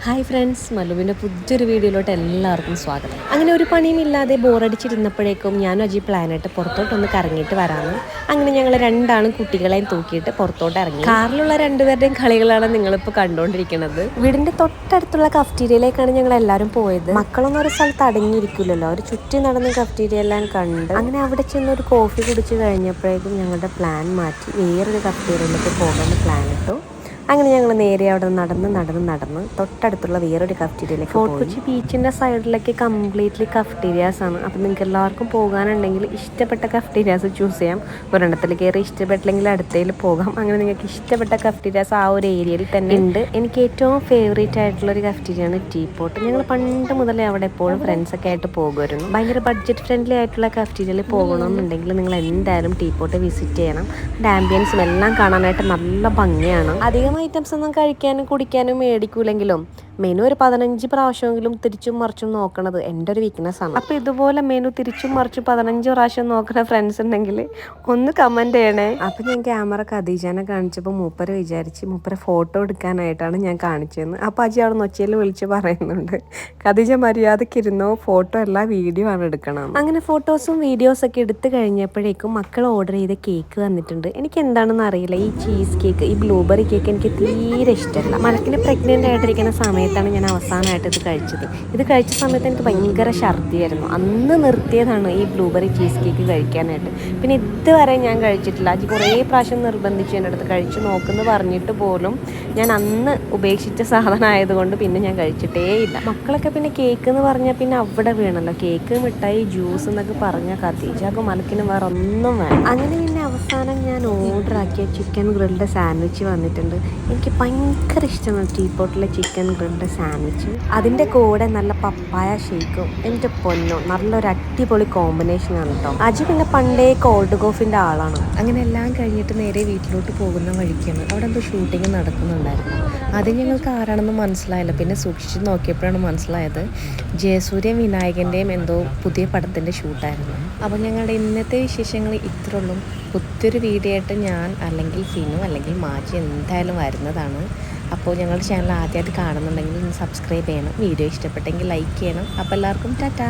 Hi friends, മല്ലുവിൻ്റെ പുതിയൊരു വീഡിയോയിലോട്ട് എല്ലാവർക്കും സ്വാഗതം. അങ്ങനെ ഒരു പണിയുമില്ലാതെ ബോറടിച്ചിരുന്നപ്പോഴേക്കും ഞാനും അജി പ്ലാനായിട്ട് പുറത്തോട്ടൊന്ന് കറങ്ങിയിട്ട് വരാമെന്ന്. അങ്ങനെ ഞങ്ങൾ രണ്ടാളും കുട്ടികളെയും തൂക്കിയിട്ട് പുറത്തോട്ട് ഇറങ്ങി. കാറിലുള്ള രണ്ടുപേരുടെയും കളികളാണ് നിങ്ങളിപ്പോൾ കണ്ടുകൊണ്ടിരിക്കുന്നത്. വീടിൻ്റെ തൊട്ടടുത്തുള്ള കഫ്റ്റീരിയയിലേക്കാണ് ഞങ്ങൾ എല്ലാവരും പോയത്. മക്കളൊന്നും ഒരു സ്ഥലത്ത് അടങ്ങിയിരിക്കില്ലല്ലോ, അവർ ചുറ്റി നടന്ന് കഫ്റ്റീരിയ എല്ലാം കണ്ട് അങ്ങനെ അവിടെ ചെന്ന് ഒരു കോഫി കുടിച്ച് കഴിഞ്ഞപ്പോഴേക്കും ഞങ്ങളുടെ പ്ലാൻ മാറ്റി വേറൊരു കഫ്റ്റീരിയയിലേക്ക് പോകാൻ പ്ലാൻ ഇട്ടു. അങ്ങനെ ഞങ്ങൾ നേരെ അവിടെ നടന്ന് തൊട്ടടുത്തുള്ള വേറൊരു കഫ്റ്റീരിയയിലേക്ക് ഫോർട്ട് കൊച്ചി ബീച്ചിൻ്റെ സൈഡിലേക്ക് കംപ്ലീറ്റ്ലി കഫ്റ്റീരിയാസ് ആണ്. അപ്പം നിങ്ങൾക്ക് എല്ലാവർക്കും പോകാനുണ്ടെങ്കിൽ ഇഷ്ടപ്പെട്ട കഫ്റ്റീരിയാസ് ചൂസ് ചെയ്യാം. ഒരെണ്ണത്തിൽ കയറി ഇഷ്ടപ്പെട്ടില്ലെങ്കിൽ അടുത്തതിൽ പോകാം. അങ്ങനെ നിങ്ങൾക്ക് ഇഷ്ടപ്പെട്ട കഫ്റ്റീരിയാസ് ആ ഒരു ഏരിയയിൽ തന്നെ ഉണ്ട്. എനിക്ക് ഏറ്റവും ഫേവറേറ്റ് ആയിട്ടുള്ളൊരു കഫ്റ്റീരിയാണ് ടീ പോട്ട്. ഞങ്ങൾ പണ്ട് മുതലേ അവിടെ എപ്പോഴും ഫ്രണ്ട്സൊക്കെ ആയിട്ട് പോകുമായിരുന്നു. ഭയങ്കര ബഡ്ജറ്റ് ഫ്രണ്ട്ലി ആയിട്ടുള്ള കഫ്റ്റീരിയയിൽ പോകണമെന്നുണ്ടെങ്കിൽ നിങ്ങൾ എന്തായാലും ടീ പോട്ട് വിസിറ്റ് ചെയ്യണം. ആംബിയൻസും എല്ലാം കാണാനായിട്ട് നല്ല ഭംഗിയാണ്. അധികം ഐറ്റംസ് ഒന്നും കഴിക്കാനും കുടിക്കാനും മേടിക്കൂലെങ്കിലും മെനു ഒരു 15 പ്രാവശ്യമെങ്കിലും തിരിച്ചും മറിച്ചും നോക്കണത് എൻ്റെ ഒരു വീക്ക്നെസ് ആണ്. അപ്പോൾ ഇതുപോലെ മെനു തിരിച്ചും മറിച്ചും 15 പ്രാവശ്യം നോക്കുന്ന ഫ്രണ്ട്സ് ഉണ്ടെങ്കിൽ ഒന്ന് കമൻറ്റ് ചെയ്യണേ. അപ്പോൾ ഞാൻ ക്യാമറ ഖദീജാനെ കാണിച്ചപ്പോൾ മൂപ്പരെ മൂപ്പരെ ഫോട്ടോ എടുക്കാനായിട്ടാണ് ഞാൻ കാണിച്ചതെന്ന്. അപ്പോൾ അജി അവിടെ നൊച്ചയിൽ വിളിച്ച് പറയുന്നുണ്ട്, ഖദീജ മര്യാദയ്ക്ക് ഇരുന്നോ, ഫോട്ടോ അല്ല വീഡിയോ ആണ് എടുക്കണം. അങ്ങനെ ഫോട്ടോസും വീഡിയോസൊക്കെ എടുത്തു കഴിഞ്ഞപ്പോഴേക്കും മക്കൾ ഓർഡർ ചെയ്ത കേക്ക് വന്നിട്ടുണ്ട്. എനിക്ക് എന്താണെന്ന് അറിയില്ല, ഈ ചീസ് കേക്ക്, ഈ ബ്ലൂബെറി കേക്ക് എനിക്ക് തീരെ ഇഷ്ടമല്ല. മലക്കിന് പ്രഗ്നൻ്റ് ആയിട്ടിരിക്കുന്ന സമയത്താണ് ഞാൻ അവസാനമായിട്ട് ഇത് കഴിച്ച സമയത്ത് എനിക്ക് ഭയങ്കര ഛർദിയായിരുന്നു. അന്ന് നിർത്തിയതാണ് ഈ ബ്ലൂബെറി ചീസ് കേക്ക് കഴിക്കാനായിട്ട്. പിന്നെ ഇതുവരെ ഞാൻ കഴിച്ചിട്ടില്ല. അത് കുറേ പ്രാവശ്യം നിർബന്ധിച്ചു എൻ്റെ അടുത്ത് കഴിച്ച് നോക്കുമെന്ന് പറഞ്ഞിട്ട് പോലും ഞാൻ അന്ന് ഉപേക്ഷിച്ച സാധനം ആയതുകൊണ്ട് പിന്നെ ഞാൻ കഴിച്ചിട്ടേ ഇല്ല. മക്കളൊക്കെ പിന്നെ കേക്ക് എന്ന് പറഞ്ഞാൽ പിന്നെ അവിടെ വീണല്ലോ. കേക്ക്, മിഠായി, ജ്യൂസ് എന്നൊക്കെ പറഞ്ഞാൽ ഖദീജക്ക് മലക്കിന് വേറെ ഒന്നും വേണം. അങ്ങനെ പിന്നെ അവസാനം ഞാൻ ഓർഡർ ആക്കിയ ചിക്കൻ ഗ്രിൽഡ് സാൻഡ്വിച്ച് വന്നിട്ടുണ്ട്. എനിക്ക് ഭയങ്കര ഇഷ്ടമാണ് ടീ പോട്ടിലെ ചിക്കൻ ഗ്രിൽഡ് സാൻഡ്വിച്ച്. അതിൻ്റെ കൂടെ നല്ല പപ്പായ ഷേക്കും. എൻ്റെ പൊന്നോ, നല്ലൊരു അടിപൊളി കോമ്പിനേഷനാണ് കേട്ടോ. അജി പിന്നെ പണ്ടേ കോൾഡ് കോഫിൻ്റെ ആളാണ്. അങ്ങനെ എല്ലാം കഴിഞ്ഞിട്ട് നേരെ വീട്ടിലോട്ട് പോകുന്ന വഴിക്കാണ് അവിടെ എന്തോ ഷൂട്ടിങ് നടക്കുന്നുണ്ടായിരുന്നു. ആദ്യം ഞങ്ങൾക്ക് ആരാണെന്ന് മനസ്സിലായില്ല. പിന്നെ സൂക്ഷിച്ച് നോക്കിയപ്പോഴാണ് മനസ്സിലായത് ജയസൂര്യൻ വിനായകൻ്റെയും എന്തോ പുതിയ പടത്തിൻ്റെ ഷൂട്ടായിരുന്നു. അപ്പോൾ ഞങ്ങളുടെ ഇന്നത്തെ വിശേഷങ്ങൾ ഇത്രയുള്ളൂ. പുതിയൊരു വീഡിയോ ആയിട്ട് ഞാൻ അല്ലെങ്കിൽ ഫിനു അല്ലെങ്കിൽ മാജി എന്തായാലും വരുന്നതാണ്. അപ്പോൾ ഞങ്ങളുടെ ചാനൽ ആദ്യമായിട്ട് കാണുന്നുണ്ടെങ്കിൽ ഒന്ന് സബ്സ്ക്രൈബ് ചെയ്യണം. വീഡിയോ ഇഷ്ടപ്പെട്ടെങ്കിൽ ലൈക്ക് ചെയ്യണം. അപ്പോൾ എല്ലാവർക്കും ടാറ്റാ.